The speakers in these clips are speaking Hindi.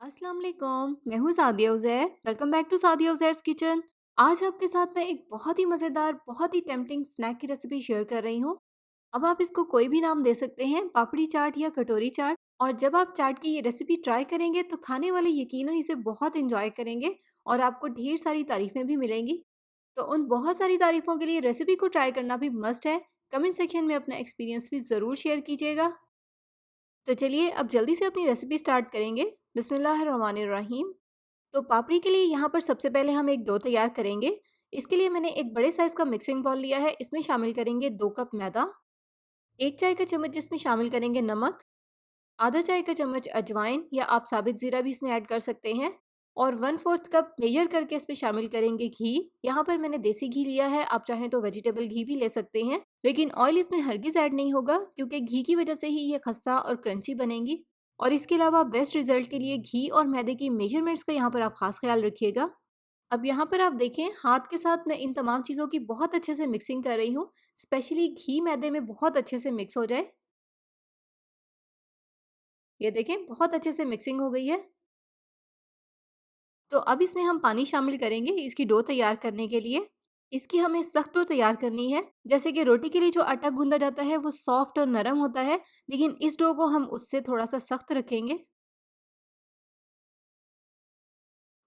अस्सलाम वालेकुम, मैं हूँ Sadia Uzair. Welcome back to Sadia Uzair's kitchen. आज आपके साथ मैं एक बहुत ही मज़ेदार, बहुत ही टेम्प्टिंग स्नैक की रेसिपी शेयर कर रही हूँ। अब आप इसको कोई भी नाम दे सकते हैं, पापड़ी चाट या कटोरी चाट। और जब आप चाट की ये रेसिपी ट्राई करेंगे तो खाने वाले यकीनन इसे बहुत एंजॉय करेंगे और आपको ढेर सारी तारीफ़ें भी मिलेंगी। तो उन बहुत सारी तारीफ़ों के लिए रेसिपी को ट्राई करना भी मस्ट है। कमेंट सेक्शन में अपना एक्सपीरियंस भी ज़रूर शेयर कीजिएगा। तो चलिए अब जल्दी से अपनी रेसिपी स्टार्ट करेंगे। बिस्मिल्लाहिर्रहमानिर्रहीम। तो पापड़ी के लिए यहाँ पर सबसे पहले हम एक डो तैयार करेंगे। इसके लिए मैंने एक बड़े साइज़ का मिक्सिंग बाउल लिया है। इसमें शामिल करेंगे 2 कप मैदा, 1 चाय का चम्मच जिसमें शामिल करेंगे नमक, आधा चाय का चम्मच अजवाइन या आप साबित ज़ीरा भी इसमें ऐड कर सकते हैं और 1/4 कप मेजर करके इसमें शामिल करेंगे घी। यहाँ पर मैंने देसी घी लिया है, आप चाहें तो वेजिटेबल घी भी ले सकते हैं, लेकिन ऑयल इसमें हरगिज़ ऐड नहीं होगा क्योंकि घी की वजह से ही ये खस्ता और क्रंची बनेंगी। और इसके अलावा बेस्ट रिजल्ट के लिए घी और मैदे की मेजरमेंट्स का यहाँ पर आप खास ख्याल रखिएगा। अब यहाँ पर आप देखें, हाथ के साथ मैं इन तमाम चीज़ों की बहुत अच्छे से मिक्सिंग कर रही हूँ, स्पेशली घी मैदे में बहुत अच्छे से मिक्स हो जाए। ये देखें, बहुत अच्छे से मिक्सिंग हो गई है। तो अब इसमें हम पानी शामिल करेंगे इसकी डो तैयार करने के लिए। इसकी हमें सख्त डो तैयार करनी है। जैसे कि रोटी के लिए जो आटा गूंदा जाता है वो सॉफ्ट और नरम होता है, लेकिन इस डो को हम उससे थोड़ा सा सख्त रखेंगे।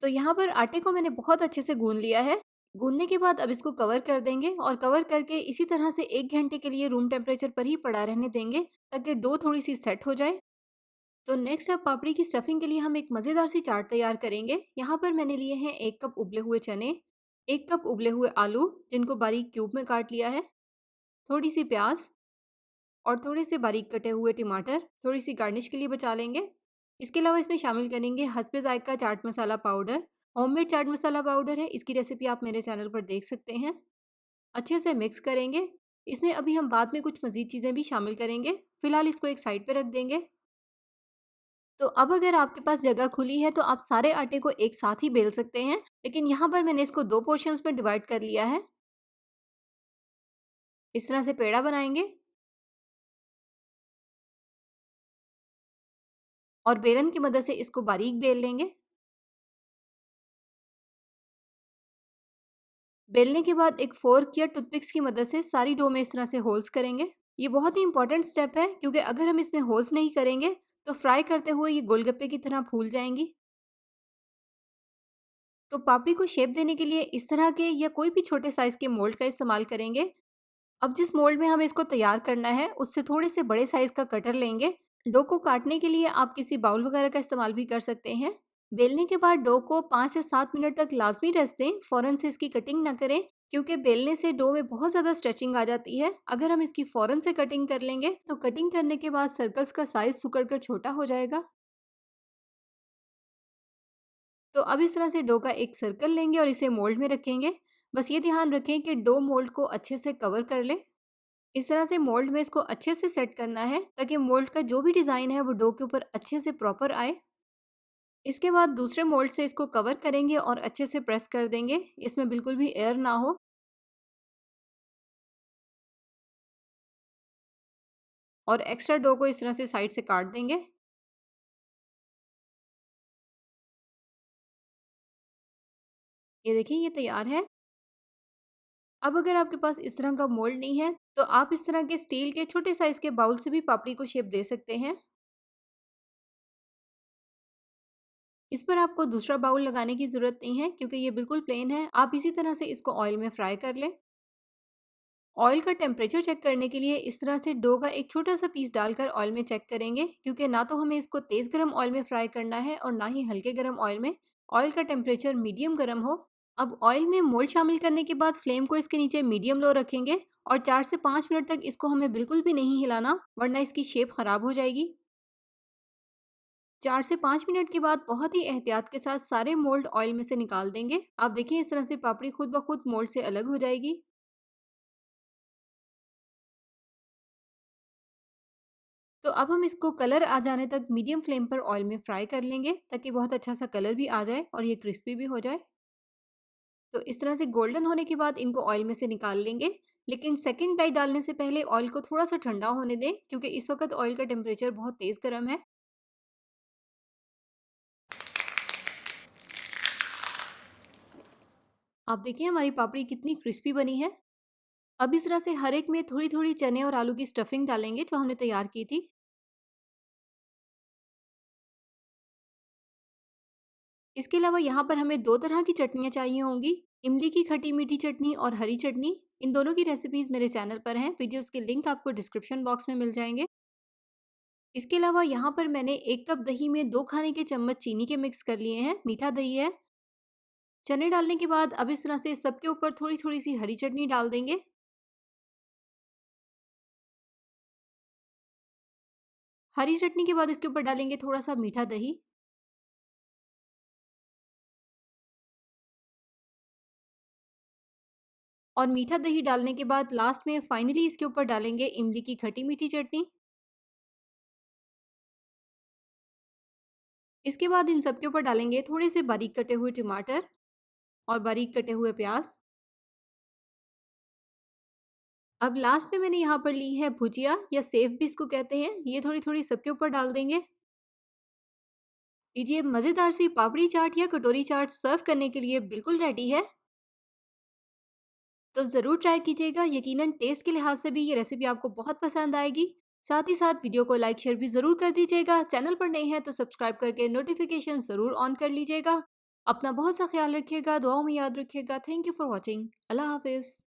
तो यहाँ पर आटे को मैंने बहुत अच्छे से गूंद लिया है। गूंदने के बाद अब इसको कवर कर देंगे और कवर करके इसी तरह से 1 घंटे के लिए रूम टेम्परेचर पर ही पड़ा रहने देंगे ताकि डो थोड़ी सी सेट हो जाए। तो नेक्स्ट अब पापड़ी की स्टफिंग के लिए हम एक मज़ेदार सी चाट तैयार करेंगे। यहाँ पर मैंने लिए हैं 1 कप उबले हुए चने, 1 कप उबले हुए आलू जिनको बारीक क्यूब में काट लिया है, थोड़ी सी प्याज और थोड़े से बारीक कटे हुए टमाटर थोड़ी सी गार्निश के लिए बचा लेंगे। इसके अलावा इसमें शामिल करेंगे हस्बे जायका chaat masala powder. Homemade chaat masala powder है, इसकी रेसिपी आप मेरे चैनल पर देख सकते हैं। अच्छे से मिक्स करेंगे। इसमें अभी हम बाद में कुछ मज़ीद चीज़ें भी शामिल करेंगे। फिलहाल इसको एक साइड पे रख देंगे। तो अब अगर आपके पास जगह खुली है तो आप सारे आटे को एक साथ ही बेल सकते हैं, लेकिन यहाँ पर मैंने इसको 2 पोर्शंस में डिवाइड कर लिया है। इस तरह से पेड़ा बनाएँगे और बेलन की मदद से इसको बारीक बेल लेंगे। बेलने के बाद एक फ़ोर्क या टूथपिक्स की मदद से सारी डो में इस तरह से होल्स करेंगे। ये बहुत ही इंपॉर्टेंट स्टेप है क्योंकि अगर हम इसमें होल्स नहीं करेंगे तो फ्राई करते हुए ये गोलगप्पे की तरह फूल जाएँगी। तो पापड़ी को शेप देने के लिए इस तरह के या कोई भी छोटे साइज़ के मोल्ड का इस्तेमाल करेंगे। अब जिस मोल्ड में हमें इसको तैयार करना है उससे थोड़े से बड़े साइज़ का कटर लेंगे। डो को काटने के लिए आप किसी बाउल वगैरह का इस्तेमाल भी कर सकते हैं। बेलने के बाद डो को 5 से 7 मिनट तक लाजमी रेस्ट दें, फ़ौरन से इसकी कटिंग ना करें क्योंकि बेलने से डो में बहुत ज़्यादा स्ट्रेचिंग आ जाती है। अगर हम इसकी फ़ौरन से कटिंग कर लेंगे तो कटिंग करने के बाद सर्कल्स का साइज़ सिकुड़ कर छोटा हो जाएगा। तो अब इस तरह से डो का एक सर्कल लेंगे और इसे मोल्ड में रखेंगे। बस ये ध्यान रखें कि डो मोल्ड को अच्छे से कवर कर ले। इस तरह से मोल्ड में इसको अच्छे से सेट करना है ताकि मोल्ड का जो भी डिज़ाइन है वो डो के ऊपर अच्छे से प्रॉपर आए। इसके बाद दूसरे मोल्ड से इसको कवर करेंगे और अच्छे से प्रेस कर देंगे, इसमें बिल्कुल भी एयर ना हो। और एक्स्ट्रा डो को इस तरह से साइड से काट देंगे। ये देखिए, ये तैयार है। अब अगर आपके पास इस तरह का मोल्ड नहीं है तो आप इस तरह के स्टील के छोटे साइज़ के बाउल से भी पापड़ी को शेप दे सकते हैं। इस पर आपको दूसरा बाउल लगाने की ज़रूरत नहीं है क्योंकि ये बिल्कुल प्लेन है। आप इसी तरह से इसको ऑयल में फ्राई कर लें। ऑयल का टेम्परेचर चेक करने के लिए इस तरह से डो का एक छोटा सा पीस डालकर ऑयल में चेक करेंगे क्योंकि ना तो हमें इसको तेज़ गरम ऑयल में फ्राई करना है और ना ही हल्के गरम ऑयल में। ऑयल का टेम्परेचर मीडियम गरम हो। अब ऑयल में मोल्ड शामिल करने के बाद फ्लेम को इसके नीचे मीडियम लो रखेंगे और 4 से 5 मिनट तक इसको हमें बिल्कुल भी नहीं हिलाना वरना इसकी शेप खराब हो जाएगी। 4 से 5 मिनट के बाद बहुत ही एहतियात के साथ सारे मोल्ड ऑयल में से निकाल देंगे। आप देखिए, इस तरह से पापड़ी खुद ब खुद मोल्ड से अलग हो जाएगी। तो अब हम इसको कलर आ जाने तक मीडियम फ्लेम पर ऑयल में फ्राई कर लेंगे ताकि बहुत अच्छा सा कलर भी आ जाए और ये क्रिस्पी भी हो जाए। तो इस तरह से गोल्डन होने के बाद इनको ऑयल में से निकाल लेंगे, लेकिन सेकंड बाइट डालने से पहले ऑयल को थोड़ा सा ठंडा होने दें क्योंकि इस वक्त ऑयल का टेम्परेचर बहुत तेज़ गर्म है। आप देखिए हमारी पापड़ी कितनी क्रिस्पी बनी है। अब इस तरह से हर एक में थोड़ी-थोड़ी चने और आलू की स्टफिंग डालेंगे जो हमने तैयार की थी। इसके अलावा यहाँ पर हमें 2 तरह की चटनियाँ चाहिए होंगी, इमली की खट्टी-मीठी चटनी और हरी चटनी। इन दोनों की रेसिपीज़ मेरे चैनल पर हैं, वीडियोज़ के लिंक आपको डिस्क्रिप्शन बॉक्स में मिल जाएँगे। इसके अलावा यहाँ पर मैंने 1 कप दही में 2 खाने के चम्मच चीनी के मिक्स कर लिए हैं, मीठा दही है। चने डालने के बाद अब इस तरह से सबके ऊपर थोड़ी-थोड़ी सी हरी चटनी डाल देंगे। हरी चटनी के बाद इसके ऊपर डालेंगे थोड़ा-सा मीठा दही और मीठा दही डालने के बाद लास्ट में फाइनली इसके ऊपर डालेंगे इमली की खट्टी-मीठी चटनी। इसके बाद इन सब के ऊपर डालेंगे थोड़े से बारीक कटे हुए टमाटर और बारीक कटे हुए प्याज़। अब लास्ट में मैंने यहाँ पर ली है भुजिया या सेव भी इसको कहते हैं, ये थोड़ी-थोड़ी सबके ऊपर डाल देंगे। लीजिए मज़ेदार सी पापड़ी चाट या कटोरी चाट सर्व करने के लिए बिल्कुल रेडी है। तो ज़रूर ट्राई कीजिएगा, यकीनन टेस्ट के लिहाज से भी ये रेसिपी आपको बहुत पसंद आएगी। साथ ही साथ वीडियो को लाइक शेयर भी ज़रूर कर दीजिएगा। चैनल पर नए हैं तो सब्सक्राइब करके नोटिफिकेशन ज़रूर ऑन कर लीजिएगा। अपना बहुत सा ख्याल रखिएगा, दुआओं में याद रखिएगा। Thank you for watching. अल्लाह हाफ़िज़।